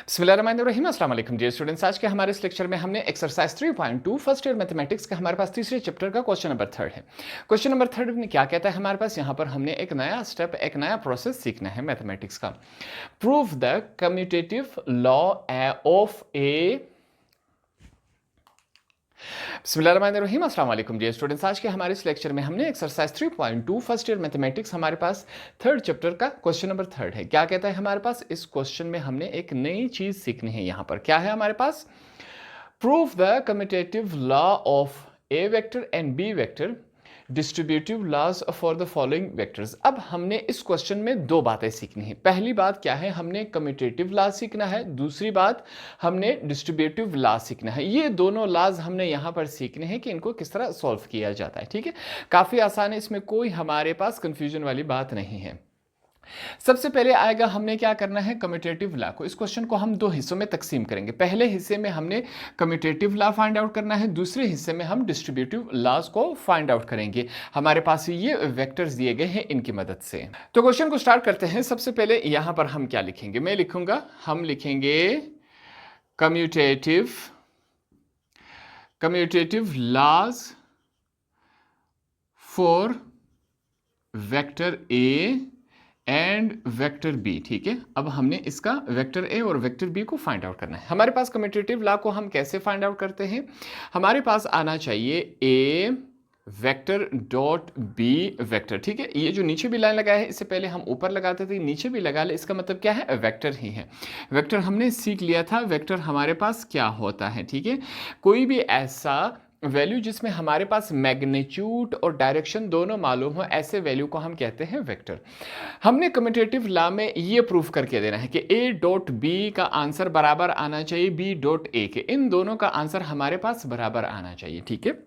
बिस्मिल्लाहिर्रहमानिर्रहीम अस्सलाम वालेकुम डियर स्टूडेंट्स। आज के हमारे इस लेक्चर में हमने एक्सरसाइज 3.2 फर्स्ट ईयर मैथमेटिक्स का हमारे पास तीसरे चैप्टर का क्वेश्चन नंबर 3 है। क्वेश्चन नंबर 3 में क्या कहता है हमारे पास, यहाँ पर हमने एक नया स्टेप, एक नया प्रोसेस सीखना है मैथमेटिक्स का। Prove the commutative law of A. बिस्मिल्लाहिर्रहमानिर्रहीम अस्सलाम वालेकुम डियर स्टूडेंट्स। आज के हमारे इस लेक्चर में हमने एक्सरसाइज 3.2 फर्स्ट ईयर मैथमेटिक्स हमारे पास थर्ड चैप्टर का क्वेश्चन नंबर 3 है। क्या कहता है हमारे पास, इस क्वेश्चन में हमने एक नई चीज सीखनी है। यहां पर क्या है हमारे पास, prove the commutative law of A vector and B vector distributive laws for the following vectors. अब हमने इस क्वेश्चन में दो बातें सीखनी है। पहली बात क्या है, हमने कम्यूटेटिव लॉ सीखना है। दूसरी बात, हमने डिस्ट्रीब्यूटिव लॉ सीखना है। ये दोनों लॉज हमने यहाँ पर सीखने हैं कि इनको किस तरह सॉल्व किया जाता है। ठीक है, काफ़ी आसान है, इसमें कोई हमारे पास कंफ्यूजन वाली बात नहीं है। सबसे पहले आएगा, हमने क्या करना है, कम्यूटेटिव लॉ को। इस क्वेश्चन को हम दो हिस्सों में तकसीम करेंगे। पहले हिस्से में हमने कम्यूटेटिव लॉ फाइंड आउट करना है, दूसरे हिस्से में हम डिस्ट्रीब्यूटिव लॉज को फाइंड आउट करेंगे। हमारे पास ये वेक्टर्स दिए गए हैं, इनकी मदद से। तो क्वेश्चन को स्टार्ट करते हैं। सबसे पहले यहां पर हम क्या लिखेंगे, मैं लिखूंगा, हम लिखेंगे commutative laws for vector A and vector B. ठीक है, अब हमने इसका वेक्टर ए और वेक्टर बी को फाइंड आउट करना है। हमारे पास कम्यूटेटिव लॉ को हम कैसे फाइंड आउट करते हैं, हमारे पास आना चाहिए ए वेक्टर डॉट बी वेक्टर। ठीक है, ये जो नीचे भी लाइन लगाया है, इससे पहले हम ऊपर लगाते थे, नीचे भी लगा ले, इसका मतलब क्या है, वेक्टर ही है। वेक्टर हमने सीख लिया था, वेक्टर हमारे पास क्या होता है। ठीक है, कोई भी ऐसा वैल्यू जिसमें हमारे पास मैग्नीट्यूड और डायरेक्शन दोनों मालूम हो, ऐसे वैल्यू को हम कहते हैं वेक्टर। हमने कम्यूटेटिव लॉ में ये प्रूफ करके देना है कि ए डॉट बी का आंसर बराबर आना चाहिए बी डॉट ए के। इन दोनों का आंसर हमारे पास बराबर आना चाहिए। ठीक है,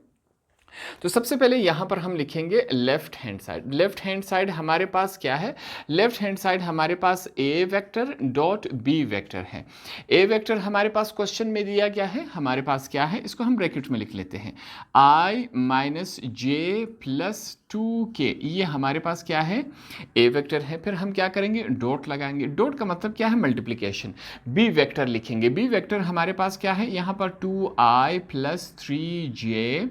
तो सबसे पहले यहां पर हम लिखेंगे left hand side. Left hand side हमारे पास क्या है, लेफ्ट हैंड साइड हमारे पास ए वेक्टर डॉट बी वेक्टर है। ए वेक्टर हमारे पास क्वेश्चन में दिया गया है, हमारे पास क्या है, इसको हम ब्रैकेट में लिख लेते हैं, i minus J plus 2k। ये हमारे पास क्या है, ए वेक्टर है। फिर हम क्या करेंगे, डॉट लगाएंगे। डॉट का मतलब क्या है, मल्टीप्लिकेशन। बी वेक्टर लिखेंगे, बी वेक्टर हमारे पास क्या है, यहाँ पर 2i प्लस 3j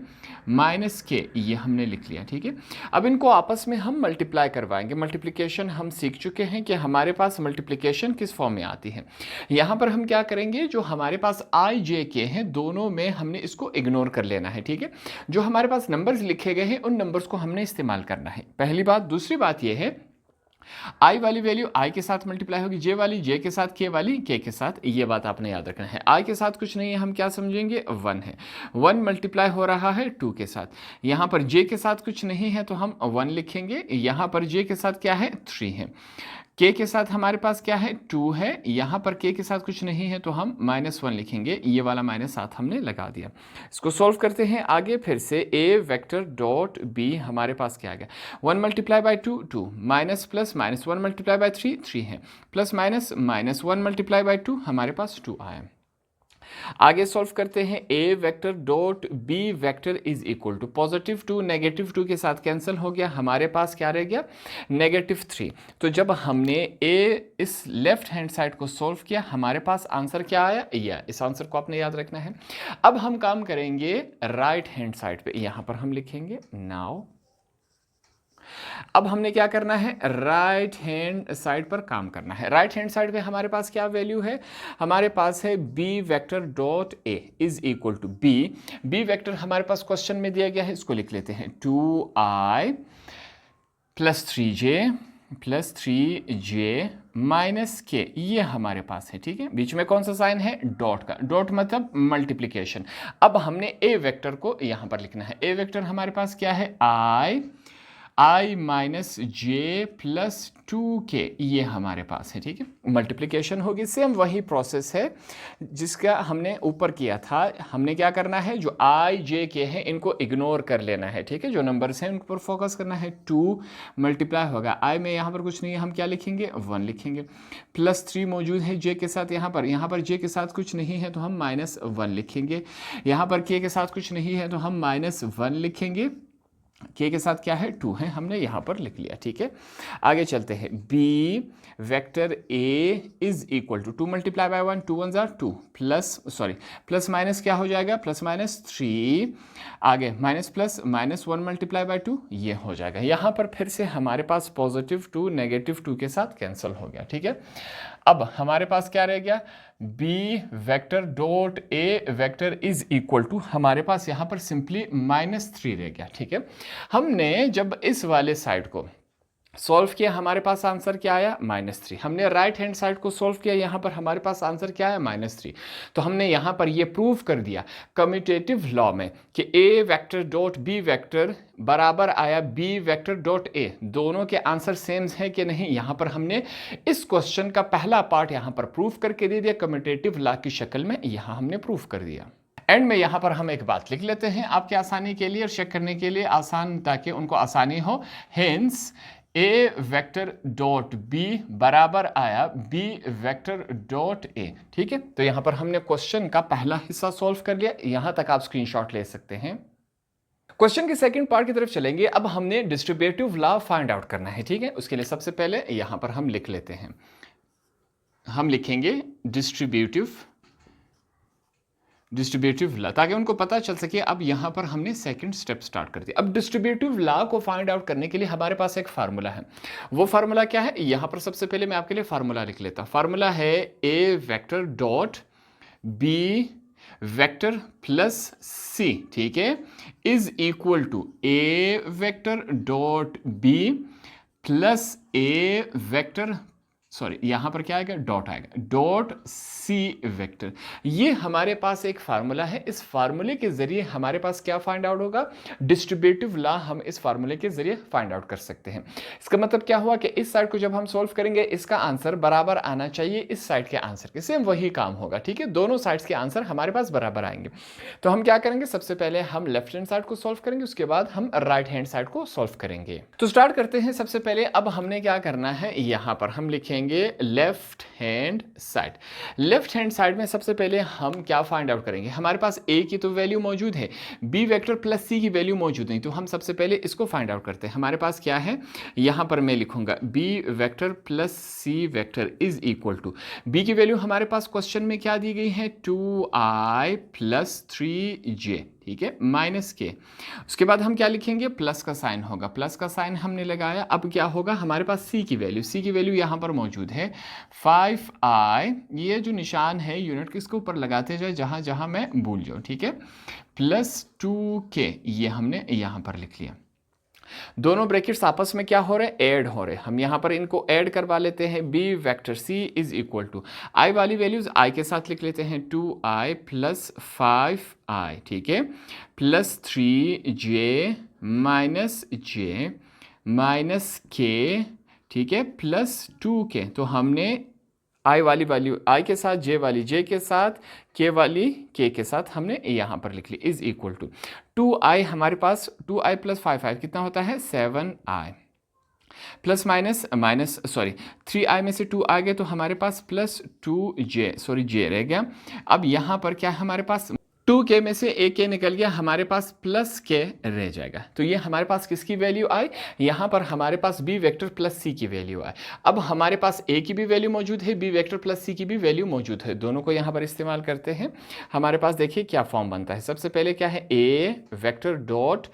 माइनस के, ये हमने लिख लिया। ठीक है, अब इनको आपस में हम मल्टीप्लाई करवाएंगे। मल्टीप्लिकेशन हम सीख चुके हैं कि हमारे पास मल्टीप्लिकेशन किस फॉर्म में आती है। यहाँ पर हम क्या करेंगे, जो हमारे पास आई जे के हैं, दोनों में हमने इसको इग्नोर कर लेना है। ठीक है, जो हमारे पास नंबर्स लिखे गए हैं, उन नंबर्स को हमने इस्तेमाल करना है, पहली बात। दूसरी बात यह है, आई वाली वैल्यू आई के साथ मल्टीप्लाई होगी, जे वाली जे के साथ, के वाली के के साथ। ये बात आपने याद रखना है। आई के साथ कुछ नहीं है, हम क्या समझेंगे, 1 है। 1 मल्टीप्लाई हो रहा है 2 के साथ। यहाँ पर जे के साथ कुछ नहीं है तो हम 1 लिखेंगे। यहाँ पर जे के साथ क्या है, 3 है। के के साथ हमारे पास क्या है, 2 है। यहाँ पर के के साथ कुछ नहीं है तो हम -1 लिखेंगे। ये वाला -7 हमने लगा दिया। इसको सॉल्व करते हैं आगे फिर से। ए वेक्टर डॉट बी हमारे पास क्या आ गया, 1 multiply by 2 2, minus plus minus 1 multiply by 3 3 है, plus minus minus 1 multiply by 2 हमारे पास 2 आया। आगे सॉल्व करते हैं। A vector dot B vector is equal to positive 2 negative 2 के साथ कैंसिल हो गया, हमारे पास क्या रह गया, -3। तो जब हमने ए इस लेफ्ट हैंड साइड को सॉल्व किया, हमारे पास आंसर क्या आया, ये। इस आंसर को आपने याद रखना है। अब हम काम करेंगे राइट हैंड साइड पे, यहां पर हम लिखेंगे नाउ। अब हमने क्या करना है, राइट हैंड साइड पर काम करना है। राइट हैंड साइड पे हमारे पास क्या वैल्यू है, हमारे पास है B vector dot A is equal to B. B vector हमारे पास क्वेश्चन में दिया गया है, इसको लिख लेते हैं, 2i plus 3j plus 3j minus के, ये हमारे पास है। ठीक है, बीच में कौन सा साइन है, डॉट का। डॉट मतलब मल्टीप्लिकेशन। अब हमने ए वेक्टर को यहां पर लिखना है। ए वेक्टर हमारे पास क्या है, आई माइनस जे प्लस 2k, ये हमारे पास है। ठीक है, मल्टीप्लिकेशन होगी। सेम वही प्रोसेस है जिसका हमने ऊपर किया था। हमने क्या करना है, जो आई जे के हैं इनको इग्नोर कर लेना है। ठीक है, जो नंबर्स हैं उन पर फोकस करना है। 2 मल्टीप्लाई होगा, आई में यहाँ पर कुछ नहीं है, हम क्या लिखेंगे, 1 लिखेंगे। प्लस 3 मौजूद है जे के साथ, यहाँ पर जे के साथ कुछ नहीं है तो हम -1 लिखेंगे। यहाँ पर के साथ कुछ नहीं है तो हम -1 लिखेंगे। के के साथ क्या है 2 है, हमने यहाँ पर लिख लिया। ठीक है, आगे चलते हैं। B vector A is equal to 2 multiply by 1, 2 1 जार 2 प्लस माइनस क्या हो जाएगा, प्लस माइनस 3, आगे minus plus minus 1 multiply by 2 ये हो जाएगा। यहाँ पर फिर से हमारे पास पॉजिटिव 2 नेगेटिव 2 के साथ कैंसिल हो गया। ठीक है, अब हमारे पास क्या रह गया, B vector dot A vector is equal to, हमारे पास यहाँ पर सिंपली -3 रह गया। ठीक है, हमने जब इस वाले साइड को सॉल्व किया, हमारे पास आंसर क्या आया, -3। हमने राइट हैंड साइड को सॉल्व किया, यहाँ पर हमारे पास आंसर क्या है, -3। तो हमने यहाँ पर ये प्रूव कर दिया कम्यूटेटिव लॉ में कि ए वेक्टर डॉट बी वेक्टर बराबर आया बी वेक्टर डॉट ए, दोनों के आंसर सेम है कि नहीं। यहाँ पर हमने इस क्वेश्चन का पहला पार्ट यहाँ पर प्रूव करके दे दिया कम्यूटेटिव लॉ की शक्ल में, यहाँ हमने प्रूव कर दिया। एंड में यहाँ पर हम एक बात लिख लेते हैं आपकी आसानी के लिए और चेक करने के लिए आसान, ताकि उनको आसानी हो। Hence A vector dot B बराबर आया बी वेक्टर डॉट ए। ठीक है, तो यहां पर हमने क्वेश्चन का पहला हिस्सा सॉल्व कर लिया, यहां तक आप स्क्रीनशॉट ले सकते हैं। क्वेश्चन के सेकंड पार्ट की तरफ चलेंगे। अब हमने डिस्ट्रीब्यूटिव लॉ फाइंड आउट करना है। ठीक है, उसके लिए सबसे पहले यहां पर हम लिख लेते हैं, हम लिखेंगे डिस्ट्रीब्यूटिव लॉ, ताकि उनको पता चल सके। अब यहां पर हमने सेकंड स्टेप स्टार्ट कर दिया। अब डिस्ट्रीब्यूटिव लॉ को फाइंड आउट करने के लिए हमारे पास एक फार्मूला है। वो फार्मूला क्या है, यहां पर सबसे पहले मैं आपके लिए फार्मूला लिख लेता हूं। फार्मूला है A vector dot B vector plus C, ठीक है, is equal to A vector dot B plus A vector, sorry यहां पर क्या आएगा, डॉट आएगा, डॉट सी वेक्टर। ये हमारे पास एक फार्मूला है। इस फार्मूले के जरिए हमारे पास क्या फाइंड आउट होगा, डिस्ट्रीब्यूटिव लॉ हम इस फार्मूले के जरिए फाइंड आउट कर सकते हैं। इसका मतलब क्या हुआ कि इस साइड को जब हम सॉल्व करेंगे, इसका आंसर बराबर आना चाहिए इस साइड के आंसर के, सेम वही काम होगा। ठीक है, दोनों साइड्स के आंसर हमारे पास बराबर आएंगे। तो हम क्या करेंगे, सबसे पहले हम लेफ्ट हैंड साइड को सॉल्व करेंगे, उसके बाद हम राइट हैंड साइड को सॉल्व करेंगे। तो स्टार्ट करते हैं। सबसे पहले अब हमने क्या करना है, यहां पर हम लिखेंगे left hand side. Left hand side में सबसे पहले हम क्या फाइंड आउट करेंगे, हमारे पास ए की तो वैल्यू मौजूद है, बी वेक्टर प्लस सी की वैल्यू मौजूद नहीं, तो हम सबसे पहले इसको फाइंड आउट करते हैं। हमारे पास क्या है, यहां पर मैं लिखूंगा B vector plus C vector is equal to, B की वैल्यू हमारे पास क्वेश्चन में क्या दी गई है, 2i प्लस 3j, ठीक है, माइनस के। उसके बाद हम क्या लिखेंगे, प्लस का साइन होगा, प्लस का साइन हमने लगाया। अब क्या होगा, हमारे पास सी की वैल्यू यहां पर मौजूद है 5i, ये जो निशान है यूनिट के, इसके ऊपर लगाते जाए जहां जहां मैं भूल जाऊं, ठीक है, प्लस 2k, ये हमने यहां पर लिख लिया। दोनों ब्रैकेट्स आपस में क्या हो रहे हैं, ऐड हो रहे हैं। हम यहां पर इनको ऐड करवा लेते हैं। B vector C is equal to, I वाली वैल्यूज आई के साथ लिख लेते हैं, 2i प्लस 5i, ठीक है, plus 3j minus j minus k, ठीक है, प्लस 2k। तो हमने आई वाली वैल्यू आई के साथ, जे वाली जे के साथ, के वाली के के साथ हमने यहां पर लिख ली, इज इक्वल टू 2i, हमारे पास 2i प्लस 5i कितना होता है, 7i, प्लस माइनस 3i में से 2 आ गए, तो हमारे पास प्लस 2j, j रह गया। अब यहां पर क्या है, हमारे पास 2k में से एक के निकल गया, हमारे पास प्लस k रह जाएगा। तो ये हमारे पास किसकी वैल्यू आई, यहाँ पर हमारे पास b वेक्टर प्लस c की वैल्यू आई। अब हमारे पास a की भी वैल्यू मौजूद है, b वेक्टर प्लस c की भी वैल्यू मौजूद है, दोनों को यहाँ पर इस्तेमाल करते हैं। हमारे पास देखिए क्या फॉर्म बनता है। सबसे पहले क्या है, a vector dot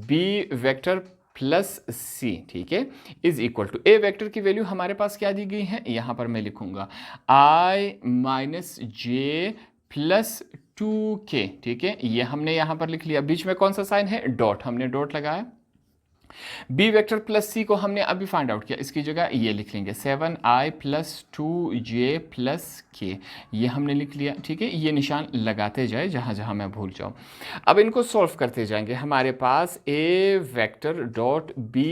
b vector plus c, ठीक है, is equal to, a vector की वैल्यू हमारे पास क्या दी गई है, यहाँ पर मैं लिखूंगा i minus j plus 2k, ठीक है, ये हमने यहां पर लिख लिया। बीच में कौन सा साइन है, डॉट, हमने डॉट लगाया। बी वेक्टर प्लस सी को हमने अभी फाइंड आउट किया, इसकी जगह ये लिख लेंगे 7i plus 2j plus k, ये हमने लिख लिया, ठीक है। ये निशान लगाते जाए जहां जहां मैं भूल जाऊं। अब इनको सॉल्व करते जाएंगे। हमारे पास a vector dot b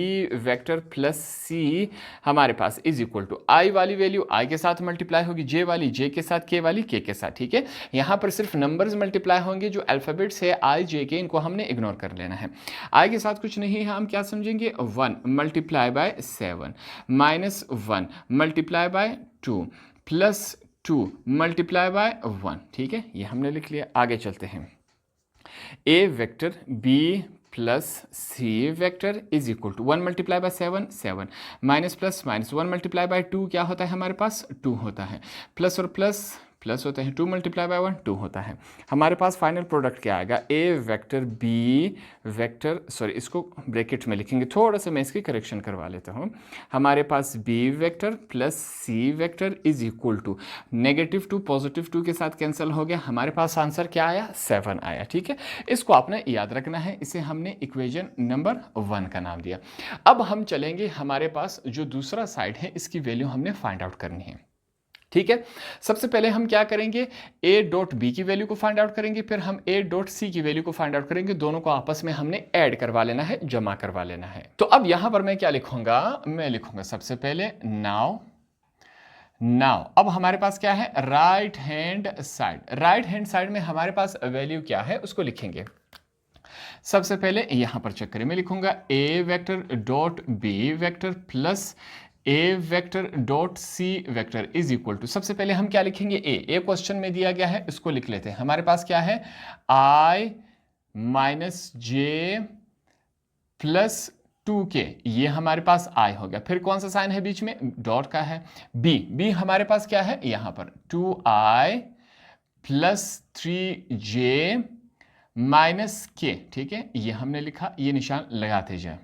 vector plus c हमारे पास इज इक्वल टू, i वाली वैल्यू i के साथ मल्टीप्लाई होगी, j वाली j के साथ, k वाली k के साथ, ठीक है। यहां पर सिर्फ नंबर्स मल्टीप्लाई होंगे, जो अल्फाबेट्स है i j k, इनको हमने इग्नोर कर लेना है। i के साथ कुछ नहीं है, हम क्या समझेंगे, 1 multiply by 7 minus 1 multiply by 2 plus 2 multiply by 1, ठीक है, ये हमने लिख लिया। आगे चलते हैं, a vector b plus C vector is equal to 1 multiply by 7 7 minus plus minus 1 multiply by 2 क्या होता है हमारे पास 2 होता है, प्लस और प्लस प्लस होते हैं, 2 मल्टीप्लाई बाय 1 2 होता है। हमारे पास फाइनल प्रोडक्ट क्या आएगा, ए वेक्टर बी वेक्टर, सॉरी इसको ब्रैकेट में लिखेंगे, थोड़ा सा मैं इसकी करेक्शन करवा लेता हूँ। हमारे पास B vector plus C vector is equal to -2 +2 के साथ कैंसिल हो गया, हमारे पास आंसर क्या आया 7 आया। ठीक है, इसको आपने याद रखना है, इसे हमने इक्वेशन नंबर 1 का नाम दिया। अब हम चलेंगे, हमारे पास जो दूसरा साइड है इसकी वैल्यू हमने फाइंड आउट करनी है। ठीक है, सबसे पहले हम क्या करेंगे, a डॉट बी की वैल्यू को फाइंड आउट करेंगे, फिर हम a डॉट सी की वैल्यू को फाइंड आउट करेंगे। दोनों को आपस में हमने ऐड करवा लेना है, जमा करवा लेना है। तो अब यहां पर मैं क्या लिखूंगा, मैं लिखूंगा सबसे पहले नाउ अब हमारे पास क्या है, right hand side. Right hand side में हमारे पास वैल्यू क्या है उसको लिखेंगे। सबसे पहले यहां पर चेक करें, मैं लिखूंगा a vector dot B vector plus A vector dot C vector is equal to, सबसे पहले हम क्या लिखेंगे, ए क्वेश्चन में दिया गया है, इसको लिख लेते हैं। हमारे पास क्या है, i minus J plus 2k, ये हमारे पास i हो गया। फिर कौन सा साइन है बीच में, डॉट का है। b हमारे पास क्या है, यहां पर 2i plus 3j minus k। ठीक है, ये हमने लिखा, ये निशान लगाते जाए।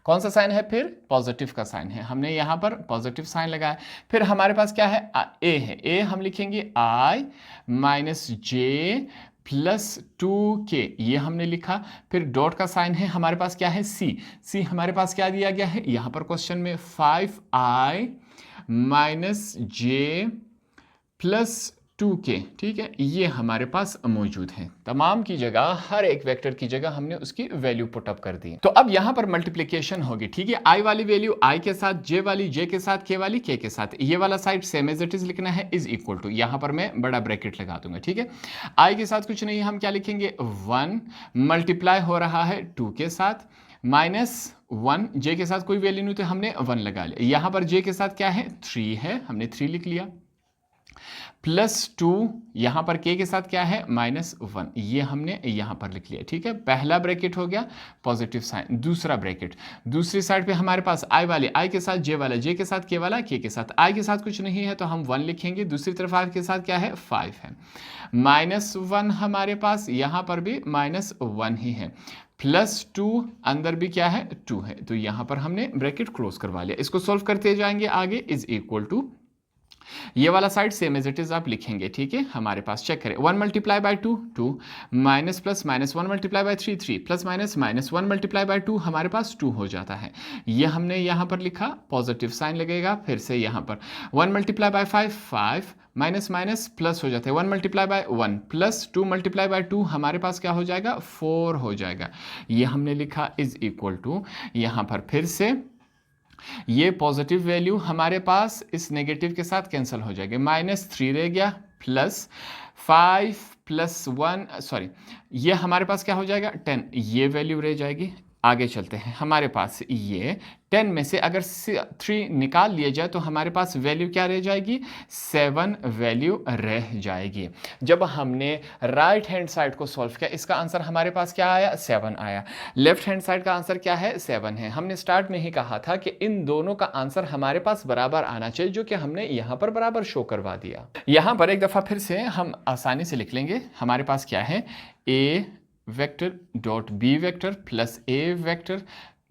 कौन सा साइन है, फिर पॉजिटिव का साइन है, हमने यहां पर पॉजिटिव साइन लगाया। फिर हमारे पास क्या है, ए है, ए हम लिखेंगे i minus J plus 2k, ये हमने लिखा। फिर डॉट का साइन है, हमारे पास क्या है, सी हमारे पास क्या दिया गया है यहां पर क्वेश्चन में, 5i माइनस जे प्लस 2k। ठीक है, ये हमारे पास मौजूद है। तमाम की जगह, हर एक वेक्टर की जगह हमने उसकी वैल्यू पुट अप कर दी। तो अब यहां पर मल्टीप्लिकेशन होगी। ठीक है, i वाली वैल्यू i के साथ, j वाली j के साथ, k वाली k के साथ, ये वाला side same as it is लिखना है, इज इक्वल टू, यहां पर मैं बड़ा ब्रैकेट लगा दूंगा। ठीक है, i के साथ कुछ नहीं, हम क्या लिखेंगे, 1 मल्टीप्लाई हो रहा है 2 के साथ, माइनस 1, j के साथ कोई वैल्यू नहीं तो हमने 1 लगा लिया। यहां पर j के साथ क्या है, 3 है, हमने 3 लिख लिया, प्लस 2, यहां पर k के साथ क्या है, -1, ये हमने यहां पर लिख लिया। ठीक है, पहला ब्रैकेट हो गया पॉजिटिव साइन। दूसरा ब्रैकेट, दूसरी साइड पे हमारे पास i वाले, i के साथ j वाला, j के साथ k वाला, k के साथ, i के साथ कुछ नहीं है तो हम 1 लिखेंगे। दूसरी तरफ i के साथ क्या है, 5 है, -1 हमारे पास, यहां पर भी -1 ही है, प्लस 2, अंदर भी क्या है, 2 है, तो यहां पर हमने ब्रैकेट क्लोज करवा लिया। इसको सोल्व करते जाएंगे आगे, इज इक्वल टू, ये वाला side same as it is आप लिखेंगे। ठीक है, हमारे पास चेक करें, 1 multiply by 2 2, minus plus minus 1 multiply by 3 3, plus minus minus 1 multiply by 2, हमारे पास 2 हो जाता है। ये हमने यहाँ पर लिखा, पॉजिटिव साइन लगेगा। फिर से यहाँ पर 1 multiply bye 5 5, minus minus plus हो जाता है, 1 multiply by 1 plus 2 multiply by 2, हमारे पास क्या हो जाएगा, 4 हो जाएगा। ये हमने लिखा इज इक्वल टू, यहाँ पर फिर से ये पॉजिटिव वैल्यू हमारे पास इस नेगेटिव के साथ कैंसिल हो जाएगी, -3 रह गया, प्लस 5 प्लस 1, सॉरी ये हमारे पास क्या हो जाएगा, 10, ये वैल्यू रह जाएगी। आगे चलते हैं, हमारे पास ये 10 में से अगर 3 निकाल लिया जाए तो हमारे पास वैल्यू क्या रह जाएगी, 7 वैल्यू रह जाएगी। जब हमने राइट हैंड साइड को सॉल्व किया, इसका आंसर हमारे पास क्या आया, 7 आया। लेफ्ट हैंड साइड का आंसर क्या है, 7 है। हमने स्टार्ट में ही कहा था कि इन दोनों का आंसर हमारे पास बराबर आना चाहिए, जो कि हमने यहां पर बराबर शो करवा दिया। यहां पर एक दफा फिर से हम आसानी से लिख लेंगे, हमारे पास क्या है, A vector dot B vector plus A vector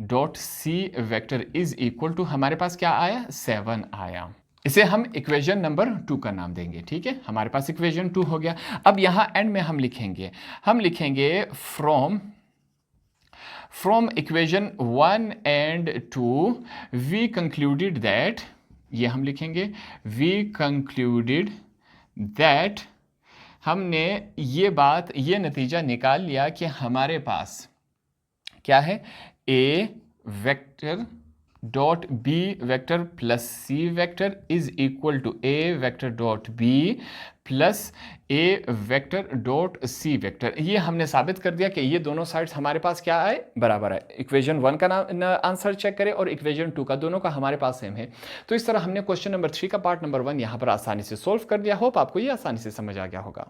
dot C vector is equal to, हमारे पास क्या आया, 7 आया। इसे हम इक्वेशन नंबर 2 का नाम देंगे। ठीक है, हमारे पास इक्वेशन 2 हो गया। अब यहां एंड में हम लिखेंगे from equation 1 and 2 we concluded that, ये हम लिखेंगे वी कंक्लूडेड दैट, हमने ये नतीजा निकाल लिया कि हमारे पास क्या है, A vector dot B vector plus C vector is equal to A vector dot B plus A vector dot C vector. ये हमने साबित कर दिया कि ये दोनों साइड्स हमारे पास क्या आए, बराबर है। इक्वेशन 1 का आंसर चेक करें और इक्वेशन 2 का, दोनों का हमारे पास सेम है। तो इस तरह हमने क्वेश्चन नंबर 3 का पार्ट नंबर 1 यहाँ पर आसानी से सोल्व कर दिया। होप आपको ये आसानी से समझ आ गया होगा।